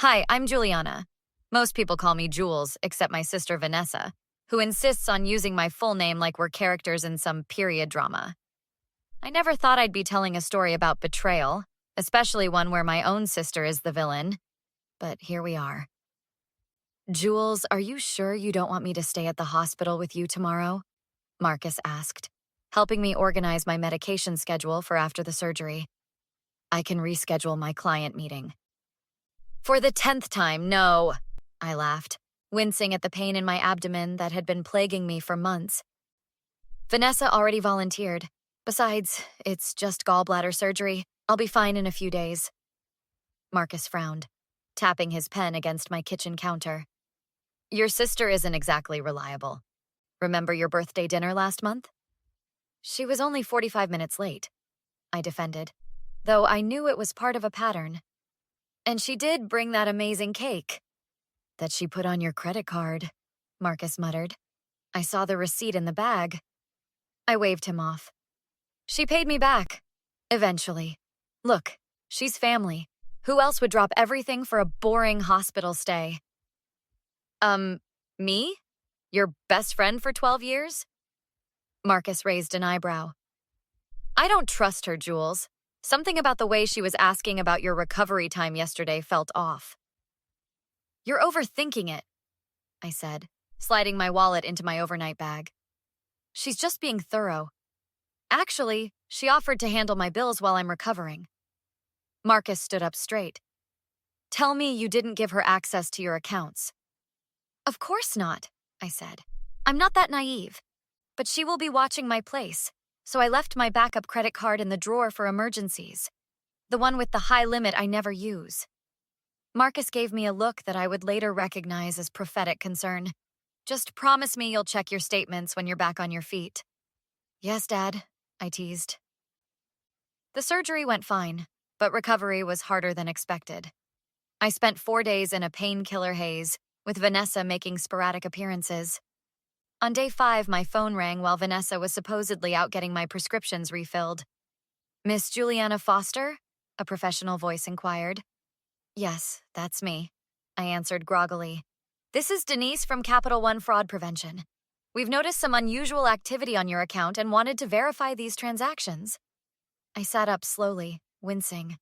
Hi, I'm Juliana. Most people call me Jules, except my sister Vanessa, who insists on using my full name like we're characters in some period drama. I never thought I'd be telling a story about betrayal, especially one where my own sister is the villain. But here we are. Jules, are you sure you don't want me to stay at the hospital with you tomorrow? Marcus asked, helping me organize my medication schedule for after the surgery. I can reschedule my client meeting. For the 10th time, no, I laughed, wincing at the pain in my abdomen that had been plaguing me for months. Vanessa already volunteered. Besides, it's just gallbladder surgery. I'll be fine in a few days. Marcus frowned, tapping his pen against my kitchen counter. Your sister isn't exactly reliable. Remember your birthday dinner last month? She was only 45 minutes late, I defended, though I knew it was part of a pattern. And she did bring that amazing cake. That she put on your credit card, Marcus muttered. I saw the receipt in the bag. I waved him off. She paid me back. Eventually. Look, she's family. Who else would drop everything for a boring hospital stay? Me? Your best friend for 12 years? Marcus raised an eyebrow. I don't trust her, Jules. Something about the way she was asking about your recovery time yesterday felt off. You're overthinking it, I said, sliding my wallet into my overnight bag. She's just being thorough. Actually, she offered to handle my bills while I'm recovering. Marcus stood up straight. Tell me you didn't give her access to your accounts. Of course not, I said. I'm not that naive. But she will be watching my place, so I left my backup credit card in the drawer for emergencies. The one with the high limit I never use. Marcus gave me a look that I would later recognize as prophetic concern. Just promise me you'll check your statements when you're back on your feet. Yes, Dad, I teased. The surgery went fine, but recovery was harder than expected. I spent 4 days in a painkiller haze, with Vanessa making sporadic appearances. On day 5, my phone rang while Vanessa was supposedly out getting my prescriptions refilled. Miss Juliana Foster? A professional voice inquired. Yes, that's me, I answered groggily. This is Denise from Capital One Fraud Prevention. We've noticed some unusual activity on your account and wanted to verify these transactions. I sat up slowly, wincing.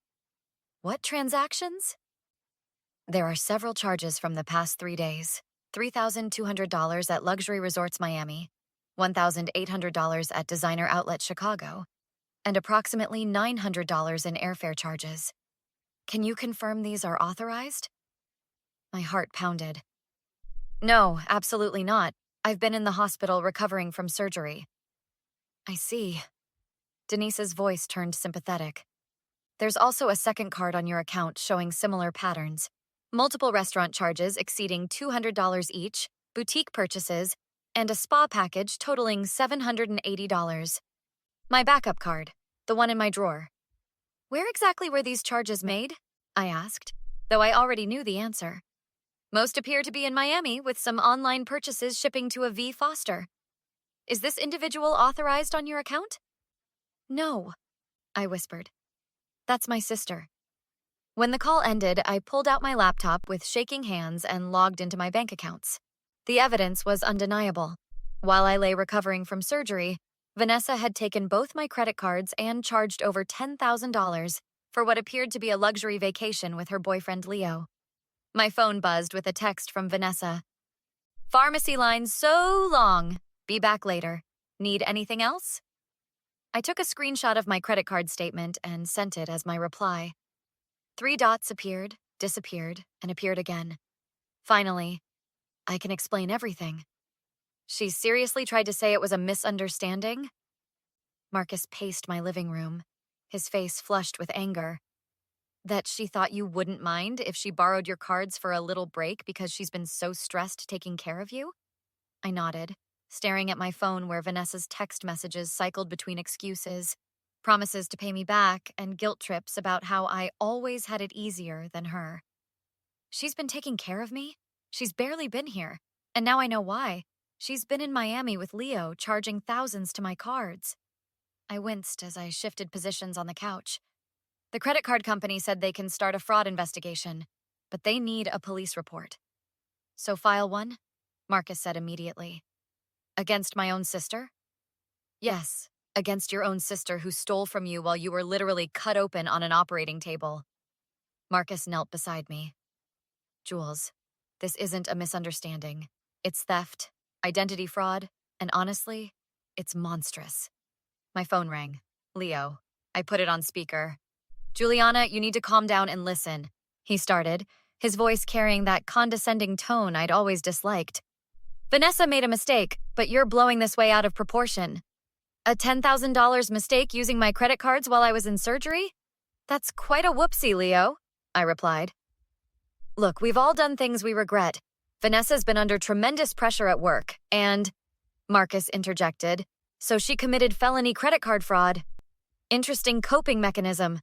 What transactions? There are several charges from the past 3 days. $3,200 at Luxury Resorts Miami, $1,800 at Designer Outlet Chicago, and approximately $900 in airfare charges. Can you confirm these are authorized? My heart pounded. No, absolutely not. I've been in the hospital recovering from surgery. I see. Denise's voice turned sympathetic. There's also a second card on your account showing similar patterns. Multiple restaurant charges exceeding $200 each, boutique purchases, and a spa package totaling $780. My backup card, the one in my drawer. Where exactly were these charges made? I asked, though I already knew the answer. Most appear to be in Miami, with some online purchases shipping to a V. Foster. Is this individual authorized on your account? No, I whispered. That's my sister. When the call ended, I pulled out my laptop with shaking hands and logged into my bank accounts. The evidence was undeniable. While I lay recovering from surgery, Vanessa had taken both my credit cards and charged over $10,000 for what appeared to be a luxury vacation with her boyfriend Leo. My phone buzzed with a text from Vanessa. Pharmacy line so long. Be back later. Need anything else? I took a screenshot of my credit card statement and sent it as my reply. 3 dots appeared, disappeared, and appeared again. Finally, I can explain everything. She seriously tried to say it was a misunderstanding? Marcus paced my living room, his face flushed with anger. That she thought you wouldn't mind if she borrowed your cards for a little break because she's been so stressed taking care of you? I nodded, staring at my phone where Vanessa's text messages cycled between excuses, promises to pay me back, and guilt trips about how I always had it easier than her. She's been taking care of me? She's barely been here, and now I know why. She's been in Miami with Leo, charging thousands to my cards. I winced as I shifted positions on the couch. The credit card company said they can start a fraud investigation. but they need a police report. So file one? Marcus said immediately. Against my own sister? Yes, against your own sister who stole from you while you were literally cut open on an operating table. Marcus knelt beside me. Jules, this isn't a misunderstanding. It's theft, identity fraud, and honestly, it's monstrous. My phone rang. Leo. I put it on speaker. Juliana, you need to calm down and listen, he started, his voice carrying that condescending tone I'd always disliked. Vanessa made a mistake, but you're blowing this way out of proportion. A $10,000 mistake using my credit cards while I was in surgery? That's quite a whoopsie, Leo, I replied. Look, we've all done things we regret. Vanessa's been under tremendous pressure at work, and, Marcus interjected, so she committed felony credit card fraud. Interesting coping mechanism.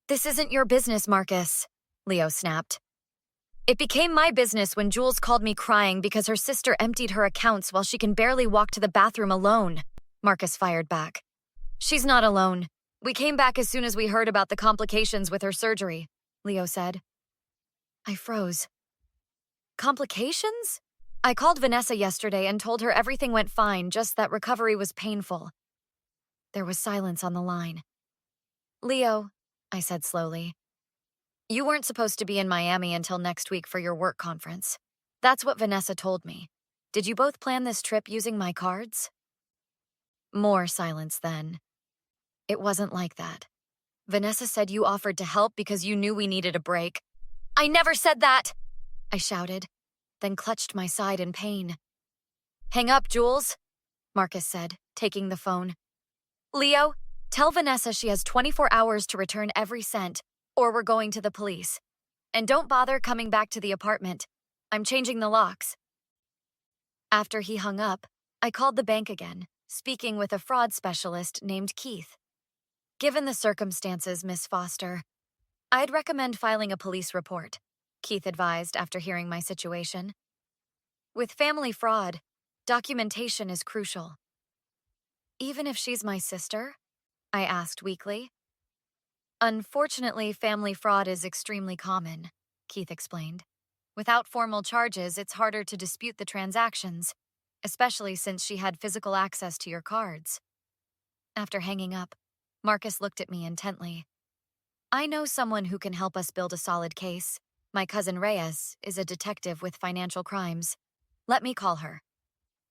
This isn't your business, Marcus, Leo snapped. It became my business when Jules called me crying because her sister emptied her accounts while she can barely walk to the bathroom alone, Marcus fired back. She's not alone. We came back as soon as we heard about the complications with her surgery, Leo said. I froze. Complications? I called Vanessa yesterday and told her everything went fine, just that recovery was painful. There was silence on the line. Leo, I said slowly, you weren't supposed to be in Miami until next week for your work conference. That's what Vanessa told me. Did you both plan this trip using my cards? More silence then. It wasn't like that. Vanessa said you offered to help because you knew we needed a break. I never said that, I shouted, then clutched my side in pain. Hang up, Jules, Marcus said, taking the phone. Leo, tell Vanessa she has 24 hours to return every cent, or we're going to the police. And don't bother coming back to the apartment. I'm changing the locks. After he hung up, I called the bank again, speaking with a fraud specialist named Keith. Given the circumstances, Miss Foster, I'd recommend filing a police report, Keith advised after hearing my situation. With family fraud, documentation is crucial. Even if she's my sister? I asked weakly. Unfortunately, family fraud is extremely common, Keith explained. Without formal charges, it's harder to dispute the transactions, especially since she had physical access to your cards. After hanging up, Marcus looked at me intently. I know someone who can help us build a solid case. My cousin Reyes is a detective with financial crimes. Let me call her.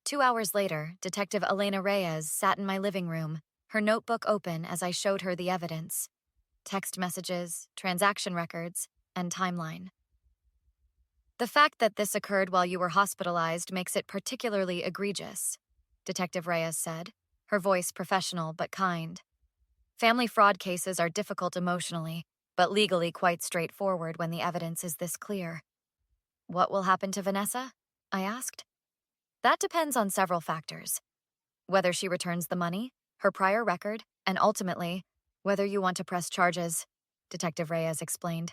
2 hours later, Detective Elena Reyes sat in my living room, her notebook open as I showed her the evidence. Text messages, transaction records, and timeline. The fact that this occurred while you were hospitalized makes it particularly egregious, Detective Reyes said, her voice professional but kind. Family fraud cases are difficult emotionally, but legally quite straightforward when the evidence is this clear. What will happen to Vanessa? I asked. That depends on several factors. Whether she returns the money, her prior record, and ultimately, whether you want to press charges, Detective Reyes explained.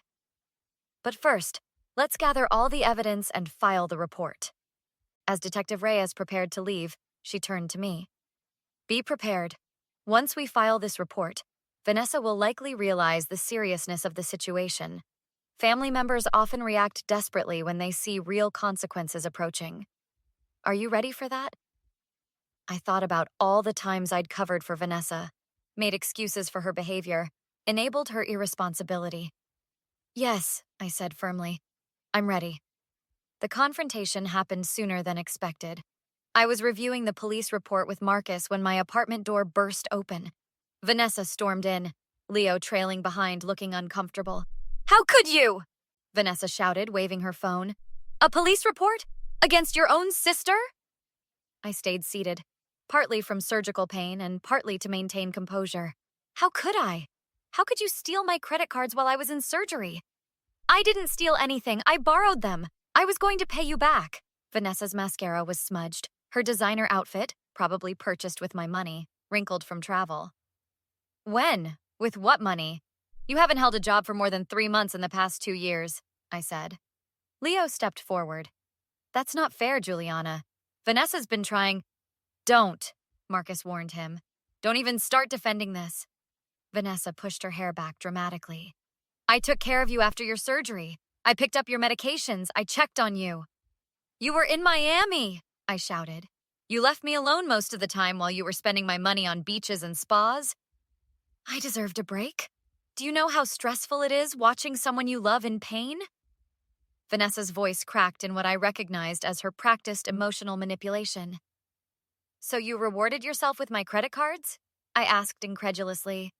But first, let's gather all the evidence and file the report. As Detective Reyes prepared to leave, she turned to me. Be prepared. Once we file this report, Vanessa will likely realize the seriousness of the situation. Family members often react desperately when they see real consequences approaching. Are you ready for that? I thought about all the times I'd covered for Vanessa, made excuses for her behavior, enabled her irresponsibility. Yes, I said firmly. I'm ready. The confrontation happened sooner than expected. I was reviewing the police report with Marcus when my apartment door burst open. Vanessa stormed in, Leo trailing behind, looking uncomfortable. How could you? Vanessa shouted, waving her phone. A police report? Against your own sister? I stayed seated, partly from surgical pain and partly to maintain composure. How could I? How could you steal my credit cards while I was in surgery? I didn't steal anything. I borrowed them. I was going to pay you back. Vanessa's mascara was smudged. Her designer outfit, probably purchased with my money, wrinkled from travel. When? With what money? You haven't held a job for more than 3 months in the past 2 years, I said. Leo stepped forward. That's not fair, Juliana. Vanessa's been trying. Don't, Marcus warned him. Don't even start defending this. Vanessa pushed her hair back dramatically. I took care of you after your surgery. I picked up your medications. I checked on you. You were in Miami, I shouted. You left me alone most of the time while you were spending my money on beaches and spas. I deserved a break. Do you know how stressful it is watching someone you love in pain? Vanessa's voice cracked in what I recognized as her practiced emotional manipulation. So you rewarded yourself with my credit cards? I asked incredulously.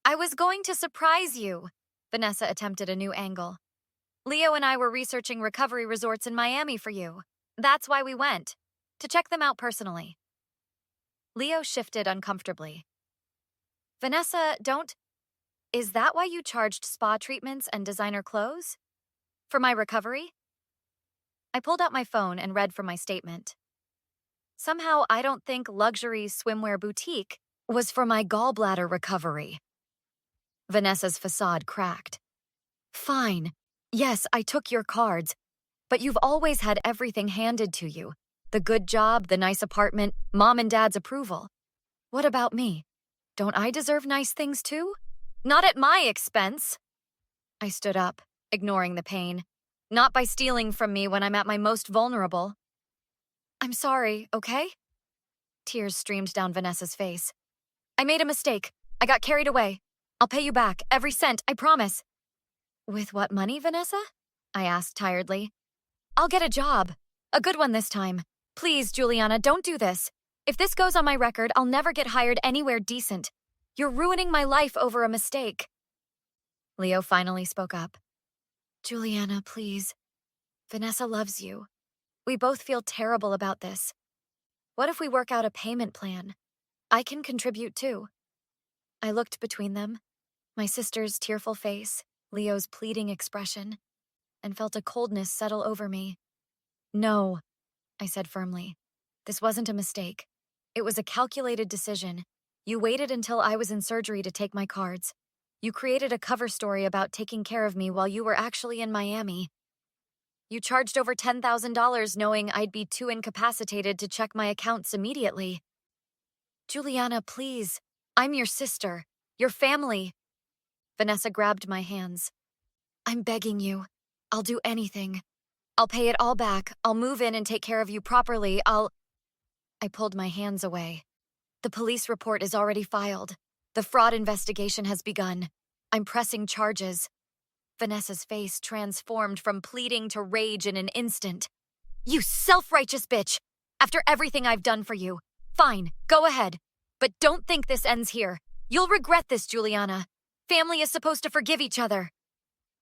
I was going to surprise you. Vanessa attempted a new angle. Leo and I were researching recovery resorts in Miami for you. That's why we went, to check them out personally. Leo shifted uncomfortably. Vanessa, Is that why you charged spa treatments and designer clothes? For my recovery? I pulled out my phone and read from my statement. Somehow I don't think Luxury Swimwear Boutique was for my gallbladder recovery. Vanessa's facade cracked. Fine. Yes, I took your cards, but you've always had everything handed to you. The good job, the nice apartment, mom and dad's approval. What about me? Don't I deserve nice things too? Not at my expense. I stood up, ignoring the pain. Not by stealing from me when I'm at my most vulnerable. I'm sorry, okay? Tears streamed down Vanessa's face. I made a mistake. I got carried away. I'll pay you back, every cent, I promise. With what money, Vanessa? I asked tiredly. I'll get a job. A good one this time. Please, Juliana, don't do this. If this goes on my record, I'll never get hired anywhere decent. You're ruining my life over a mistake. Leo finally spoke up. Juliana, please. Vanessa loves you. We both feel terrible about this. What if we work out a payment plan? I can contribute too. I looked between them, my sister's tearful face, Leo's pleading expression, and felt a coldness settle over me. No, I said firmly. This wasn't a mistake. It was a calculated decision. You waited until I was in surgery to take my cards. You created a cover story about taking care of me while you were actually in Miami. You charged over $10,000 knowing I'd be too incapacitated to check my accounts immediately. Juliana, please. I'm your sister. Your family. Vanessa grabbed my hands. I'm begging you. I'll do anything. I'll pay it all back. I'll move in and take care of you properly. I pulled my hands away. The police report is already filed. The fraud investigation has begun. I'm pressing charges. Vanessa's face transformed from pleading to rage in an instant. You self-righteous bitch! After everything I've done for you. Fine, go ahead. But don't think this ends here. You'll regret this, Juliana. Family is supposed to forgive each other.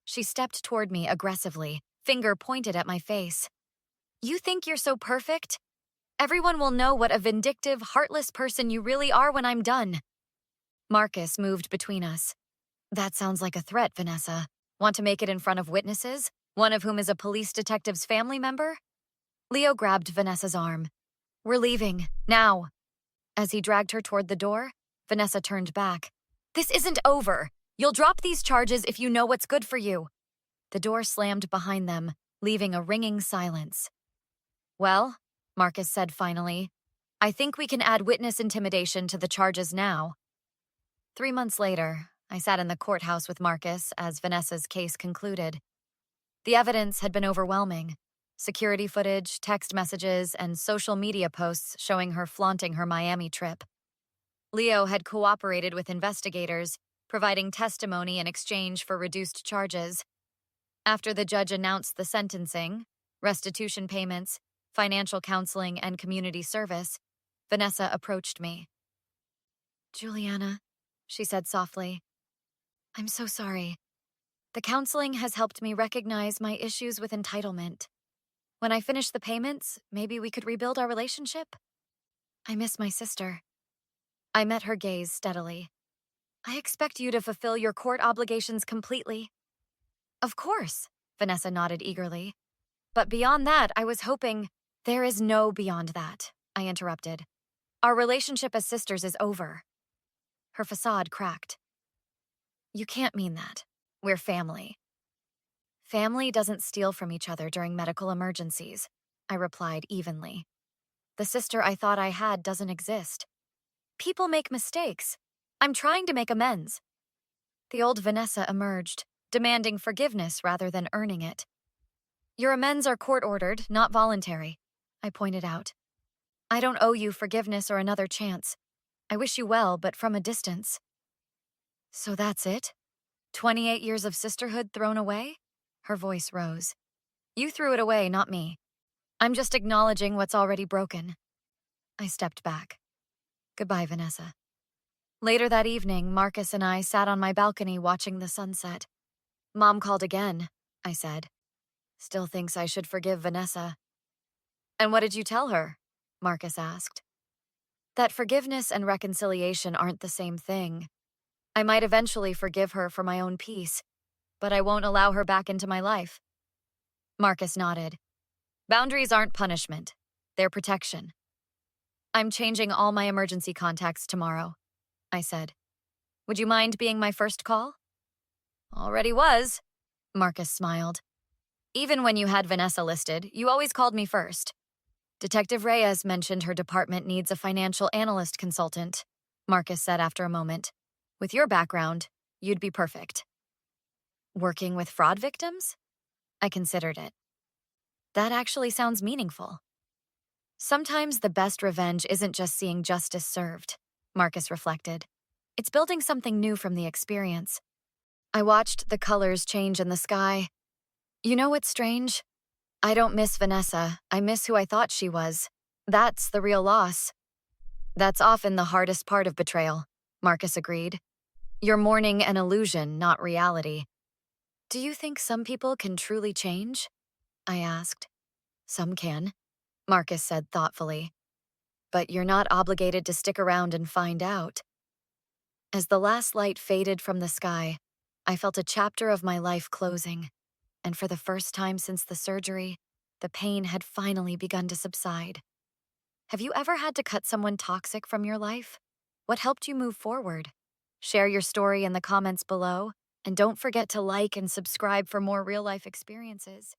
She stepped toward me aggressively, finger pointed at my face. You think you're so perfect? Everyone will know what a vindictive, heartless person you really are when I'm done. Marcus moved between us. That sounds like a threat, Vanessa. Want to make it in front of witnesses, one of whom is a police detective's family member? Leo grabbed Vanessa's arm. We're leaving, now. As he dragged her toward the door, Vanessa turned back. This isn't over. You'll drop these charges if you know what's good for you. The door slammed behind them, leaving a ringing silence. Well, Marcus said finally, I think we can add witness intimidation to the charges now. 3 months later, I sat in the courthouse with Marcus as Vanessa's case concluded. The evidence had been overwhelming. Security footage, text messages, and social media posts showing her flaunting her Miami trip. Leo had cooperated with investigators, providing testimony in exchange for reduced charges. After the judge announced the sentencing, restitution payments, financial counseling, and community service, Vanessa approached me. Juliana, she said softly, I'm so sorry. The counseling has helped me recognize my issues with entitlement. When I finish the payments, maybe we could rebuild our relationship? I miss my sister. I met her gaze steadily. I expect you to fulfill your court obligations completely. Of course, Vanessa nodded eagerly. But beyond that, I was hoping... There is no beyond that, I interrupted. Our relationship as sisters is over. Her facade cracked. You can't mean that. We're family. Family doesn't steal from each other during medical emergencies, I replied evenly. The sister I thought I had doesn't exist. People make mistakes. I'm trying to make amends. The old Vanessa emerged, demanding forgiveness rather than earning it. Your amends are court-ordered, not voluntary, I pointed out. I don't owe you forgiveness or another chance. I wish you well, but from a distance. So that's it? 28 years of sisterhood thrown away? Her voice rose. You threw it away, not me. I'm just acknowledging what's already broken. I stepped back. Goodbye, Vanessa. Later that evening, Marcus and I sat on my balcony watching the sunset. Mom called again, I said. Still thinks I should forgive Vanessa. And what did you tell her? Marcus asked. That forgiveness and reconciliation aren't the same thing. I might eventually forgive her for my own peace, but I won't allow her back into my life. Marcus nodded. Boundaries aren't punishment. They're protection. I'm changing all my emergency contacts tomorrow, I said. Would you mind being my first call? Already was, Marcus smiled. Even when you had Vanessa listed, you always called me first. Detective Reyes mentioned her department needs a financial analyst consultant, Marcus said after a moment. With your background, you'd be perfect. Working with fraud victims? I considered it. That actually sounds meaningful. Sometimes the best revenge isn't just seeing justice served, Marcus reflected. It's building something new from the experience. I watched the colors change in the sky. You know what's strange? I don't miss Vanessa. I miss who I thought she was. That's the real loss. That's often the hardest part of betrayal, Marcus agreed. You're mourning an illusion, not reality. Do you think some people can truly change? I asked. Some can, Marcus said thoughtfully. But you're not obligated to stick around and find out. As the last light faded from the sky, I felt a chapter of my life closing, and for the first time since the surgery, the pain had finally begun to subside. Have you ever had to cut someone toxic from your life? What helped you move forward? Share your story in the comments below, and don't forget to like and subscribe for more real-life experiences.